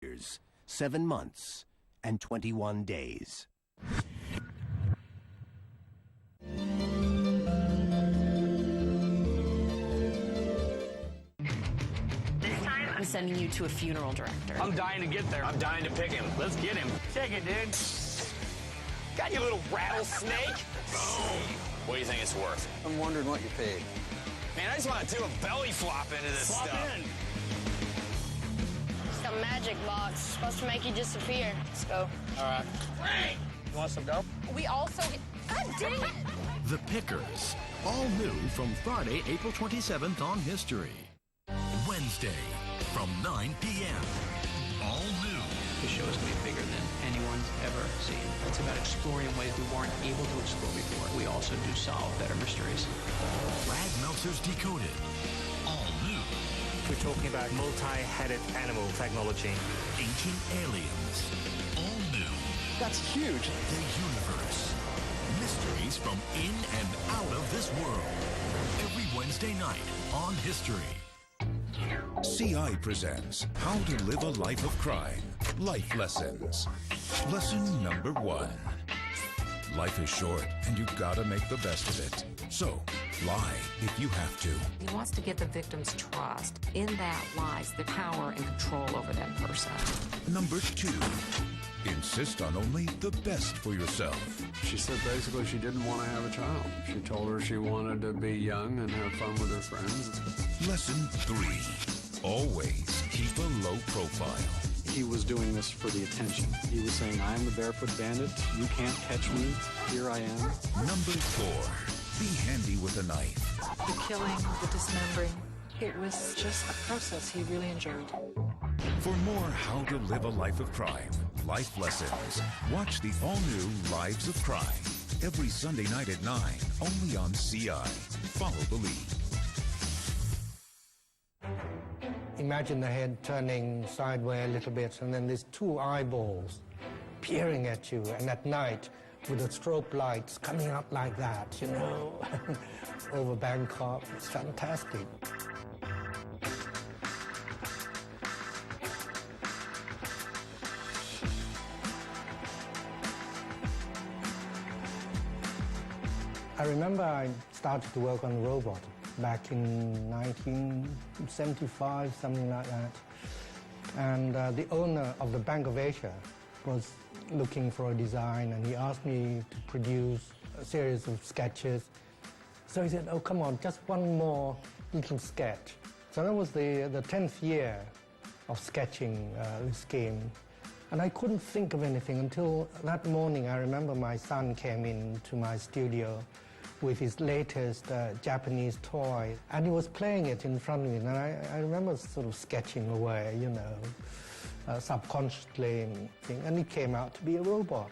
years, 7 months, and 21 days. I'm sending you to a funeral director. I'm dying to get there. I'm dying to pick him. Let's get him. Shake it, dude. Got you, little rattlesnake. Boom. What do you think it's worth? I'm wondering what you paid. Man, I just want to do a belly flop into this stuff. In. It's a magic box. It's supposed to make you disappear. Let's go. All right. Frank! You want some dope? We also get... God dang it! The Pickers. All new from Friday, April 27th on History. Wednesday from 9 p.m. All new. The show is going to be bigger than anyone's ever seen. It's about exploring ways we weren't able to explore before. We also do solve better mysteries. Brad Meltzer's Decoded. All new. We're talking about multi-headed animal technology. Ancient Aliens. All new. That's huge. The Universe. Mysteries from in and out of this world. Every Wednesday night on History. CI presents How to Live a Life of Crime. Life Lessons. Lesson number 1. Life is short, and you've got to make the best of it. So, lie if you have to. He wants to get the victim's trust. In that lies the power and control over that person. Number 2. Insist on only the best for yourself. She said basically she didn't want to have a child. She told her she wanted to be young and have fun with her friends. Lesson 3. Always keep a low profile. He was doing this for the attention. He was saying, I'm the barefoot bandit. You can't catch me. Here I am. Number 4. Be handy with a knife. The killing, the dismembering, it was just a process he really enjoyed. For more How to Live a Life of Crime, Life Lessons, watch the all-new Lives of Crime every Sunday night at 9, only on CI. Follow the lead. Imagine the head turning sideways a little bit, and then there's 2 eyeballs peering at you, and at night with the strobe lights coming up like that, you know, over Bangkok. It's fantastic. I remember I started to work on a robot back in 1975, something like that. And the owner of the Bank of Asia was looking for a design, and he asked me to produce a series of sketches. So he said, oh, come on, just one more little sketch. So that was the 10th year of sketching this game. And I couldn't think of anything until that morning. I remember my son came into my studio with his latest Japanese toy, and he was playing it in front of me, and I remember sort of sketching away, you know, subconsciously, and it came out to be a robot.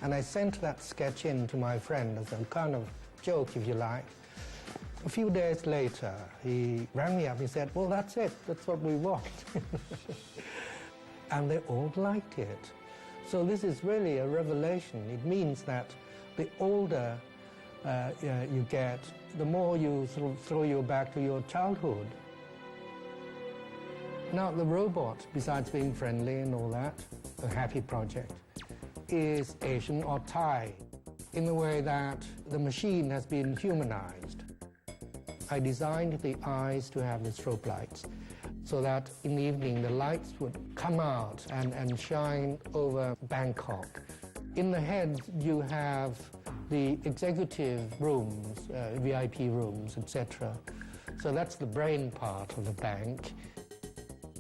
And I sent that sketch in to my friend as a kind of joke, if you like. A few days later, he rang me up, he said, well, that's it, that's what we want. And they all liked it. So this is really a revelation. It means that the older you get, the more you sort of throw you back to your childhood. Now, the robot, besides being friendly and all that, a happy project, is Asian or Thai, in the way that the machine has been humanized. I designed the eyes to have the strobe lights, so that in the evening the lights would come out and shine over Bangkok. In the head, you have the executive rooms, VIP rooms, etc. So that's the brain part of the bank.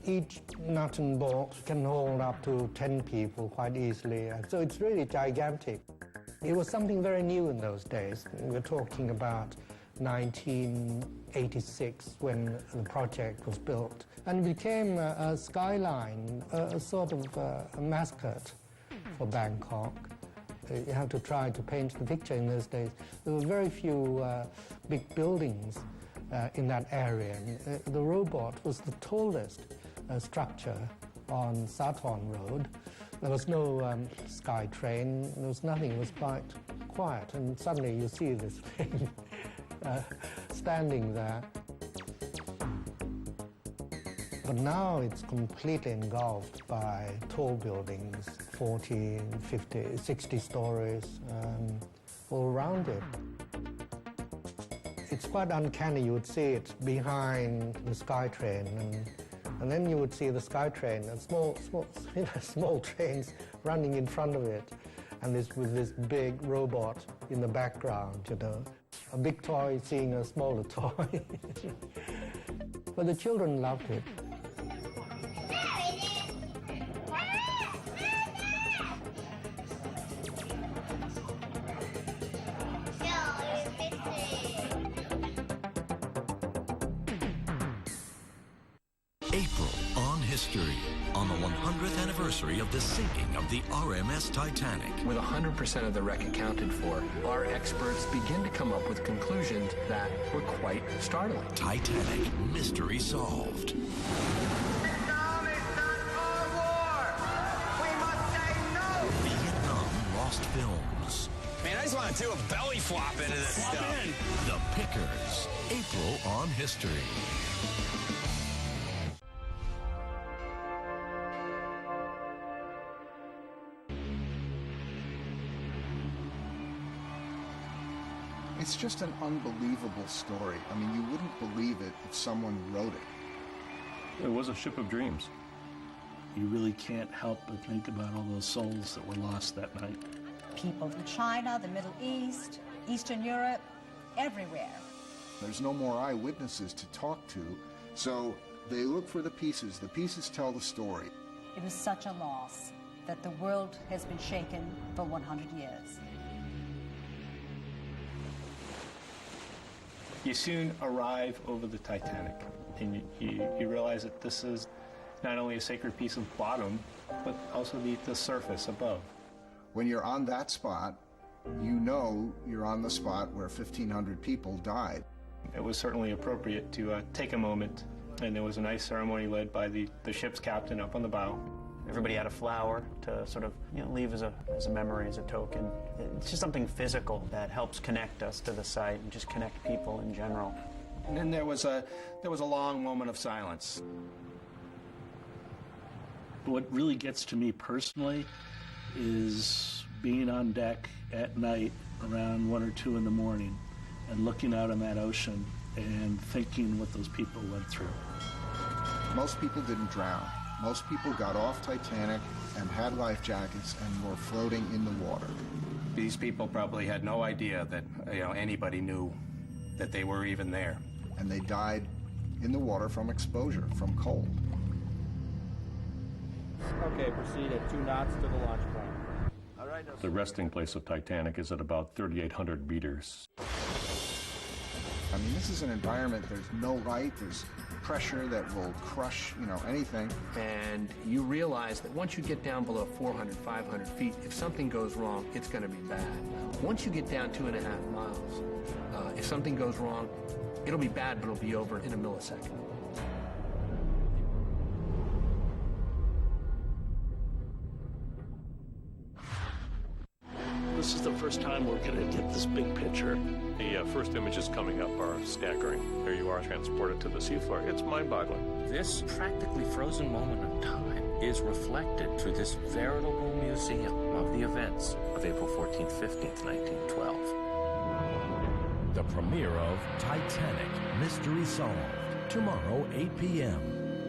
Each nut and bolt can hold up to 10 people quite easily, so it's really gigantic. It was something very new in those days. We're talking about 1986 when the project was built. And it became a skyline, a sort of a mascot for Bangkok. You have to try to paint the picture in those days. There were very few big buildings in that area. The robot was the tallest structure on Sathorn Road. There was no sky train, there was nothing, it was quite quiet. And suddenly you see this thing standing there. But now it's completely engulfed by tall buildings, 40, 50, 60 stories, all around it. It's quite uncanny. You would see it behind the SkyTrain, and then you would see the SkyTrain and small trains running in front of it, and with this big robot in the background, you know. A big toy seeing a smaller toy. But the children loved it. April on History, on the 100th anniversary of the sinking of the RMS Titanic. With 100% of the wreck accounted for, our experts begin to come up with conclusions that were quite startling. Titanic, mystery solved. Vietnam is not our war! We must say no! Vietnam Lost Films. Man, I just want to do a belly flop into this stuff. The Pickers, April on History. It's just an unbelievable story. I mean, you wouldn't believe it if someone wrote it. It was a ship of dreams. You really can't help but think about all those souls that were lost that night. People from China, the Middle East, Eastern Europe, everywhere. There's no more eyewitnesses to talk to, so they look for the pieces. The pieces tell the story. It was such a loss that the world has been shaken for 100 years. You soon arrive over the Titanic, and you realize that this is not only a sacred piece of bottom, but also the surface above. When you're on that spot, you know you're on the spot where 1,500 people died. It was certainly appropriate to take a moment, and there was a nice ceremony led by the ship's captain up on the bow. Everybody had a flower to sort of leave as a memory, as a token. It's just something physical that helps connect us to the site and just connect people in general. And then there was a long moment of silence. What really gets to me personally is being on deck at night around 1 or 2 in the morning and looking out on that ocean and thinking what those people went through. Most people didn't drown. Most people got off Titanic and had life jackets and were floating in the water. These people probably had no idea that anybody knew that they were even there. And they died in the water from exposure, from cold. Okay, proceed at 2 knots to the launch point. All right. The resting place of Titanic is at about 3,800 meters. I mean, this is an environment, there's no light, there's pressure that will crush, anything. And you realize that once you get down below 400, 500 feet, if something goes wrong, it's going to be bad. Once you get down 2.5 miles, if something goes wrong, it'll be bad, but it'll be over in a millisecond. This is the first time we're going to get this big picture. The first images coming up are staggering. There you are, transported to the seafloor. It's mind-boggling. This practically frozen moment of time is reflected through this veritable museum of the events of April 14th, 15th, 1912. The premiere of Titanic, Mystery Solved. Tomorrow, 8 p.m.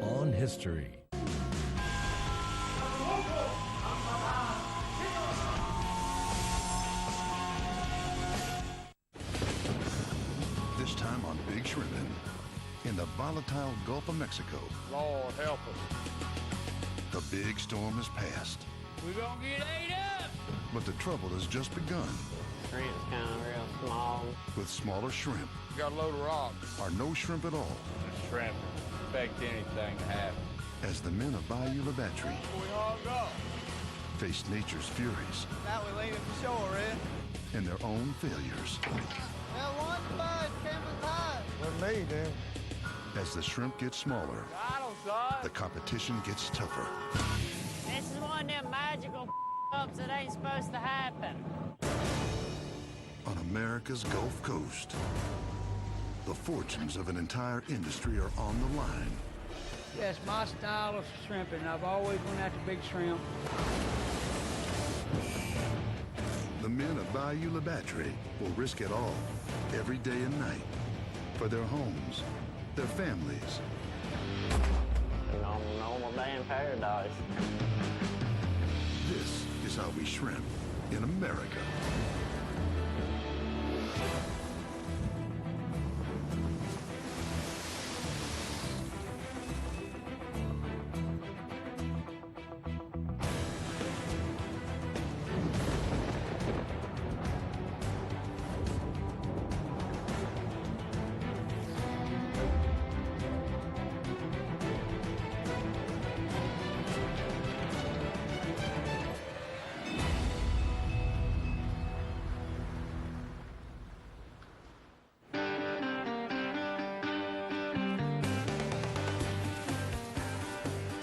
on History. This time on Big Shrimpin', in the volatile Gulf of Mexico. Lord help us. The big storm has passed, We're gonna get ate up! but the trouble has just begun. Shrimp's kind of real small. With smaller shrimp, Got a load of rocks. or no shrimp at all, Shrimp. Expect anything to happen. as the men of Bayou La Batterie We all go. face nature's furies Now we leaving for shore, Red. and their own failures. That one bud came with high. With me, then. As the shrimp gets smaller, I don't saw the competition gets tougher. This is one of them magical ups that ain't supposed to happen. On America's Gulf Coast, the fortunes of an entire industry are on the line. That's my style of shrimping. I've always went after big shrimp. The men of Bayou La Batterie will risk it all, every day and night, for their homes, their families. Normal day in paradise. This is how we shrimp in America.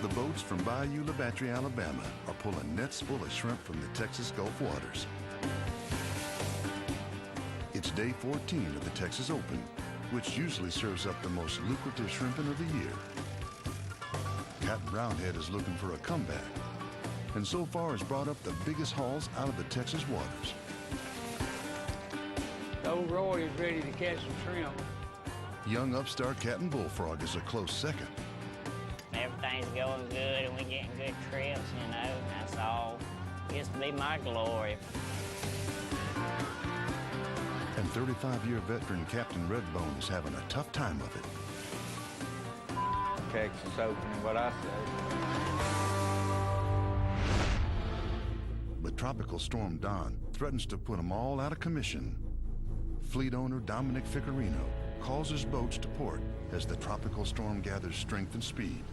The boats from Bayou La Batterie, Alabama are pulling nets full of shrimp from the Texas Gulf waters. It's day 14 of the Texas Open, which usually serves up the most lucrative shrimping of the year. Captain Brownhead is looking for a comeback, and so far has brought up the biggest hauls out of the Texas waters. Old Roy is ready to catch some shrimp. Young upstart Captain Bullfrog is a close second. Everything's going good and we're getting good trips, you know. That's all. It's to be my glory. And 35-year veteran Captain Redbone is having a tough time of it. Texas Open is what I say. But Tropical Storm Don threatens to put them all out of commission. Fleet owner Dominic Ficarino calls his boats to port as the tropical storm gathers strength and speed.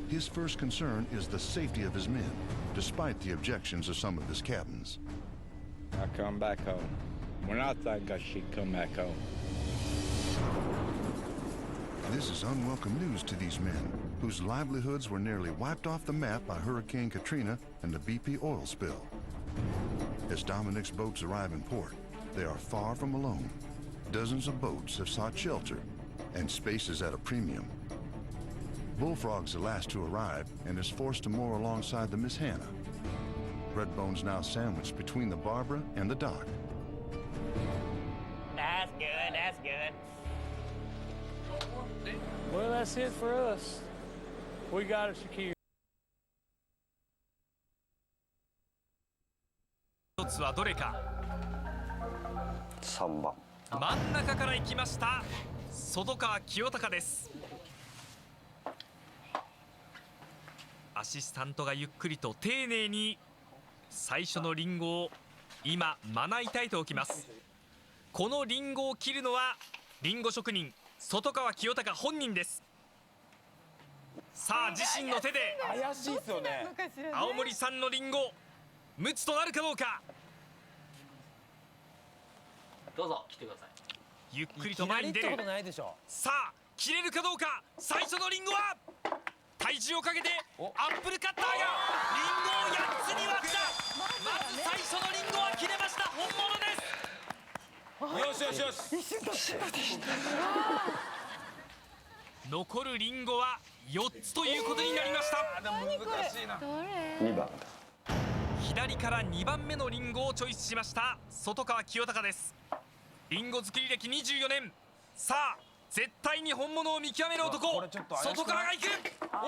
His first concern is the safety of his men, despite the objections of some of his captains. I come back home when I think I should come back home. This is unwelcome news to these men, whose livelihoods were nearly wiped off the map by Hurricane Katrina and the BP oil spill. As Dominic's boats arrive in port, they are far from alone. Dozens of boats have sought shelter, and space is at a premium. Bullfrog's the last to arrive and is forced to moor alongside the Miss Hannah. Redbone's now sandwiched between the Barbara and the dock. That's good, that's good. Well, that's it for us. We got it secured. 一つはどれか。3番。真ん中から行きました。外川清隆です。アシスタントがゆっくりと丁寧に最初のリンゴを今まな板へと置きます。このリンゴを切るのはリンゴ職人外川清隆本人です。さあ自身の手で怪しいっすよね。青森産のリンゴムツとなるかどうか。どうぞ切ってください。ゆっくりと前に出る。さあ切れるかどうか。最初のリンゴは体重をかけてアップルカッターがリンゴを8つに割った。まず最初のリンゴは切れました。本物です。よしよしよし。残るリンゴは4つということになりました。難しいな。2番。左から2番目のリンゴをチョイスしました外川清隆です。リンゴ作り歴24年。さあ絶対に本物を見極める男外川が行く。2番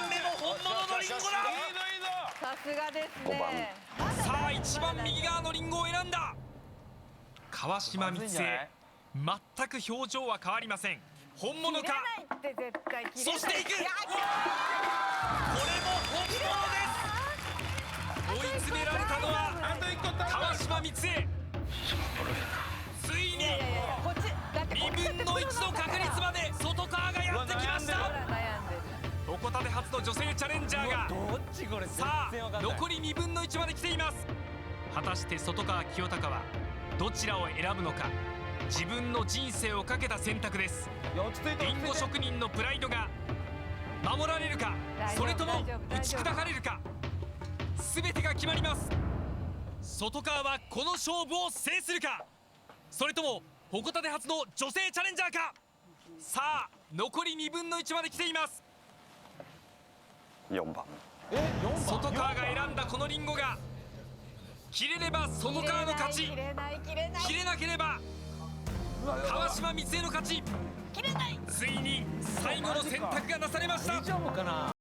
目も本物のリンゴだ。さすがですね。さあ一番右側のリンゴを選んだ川島光恵。全く表情は変わりません。本物か。そしていく。これも本物です。追い詰められたのは川島光恵。ついに2分の1の確率まで外川がやってきました。鉾田で初の女性チャレンジャーがさあ残り2分の1まで来ています。果たして外川清隆はどちらを選ぶのか。自分の人生をかけた選択です。リンゴ職人のプライドが守られるか、それとも打ち砕かれるか。全てが決まります。外川はこの勝負を制するか、それとも鉾田で初の女性チャレンジャーか。さあ残り2分の1まで来ています。4番。外川が選んだこのリンゴが切れれば外川の勝ち、切れなければ川島光恵の勝ち。ついに最後の選択がなされました。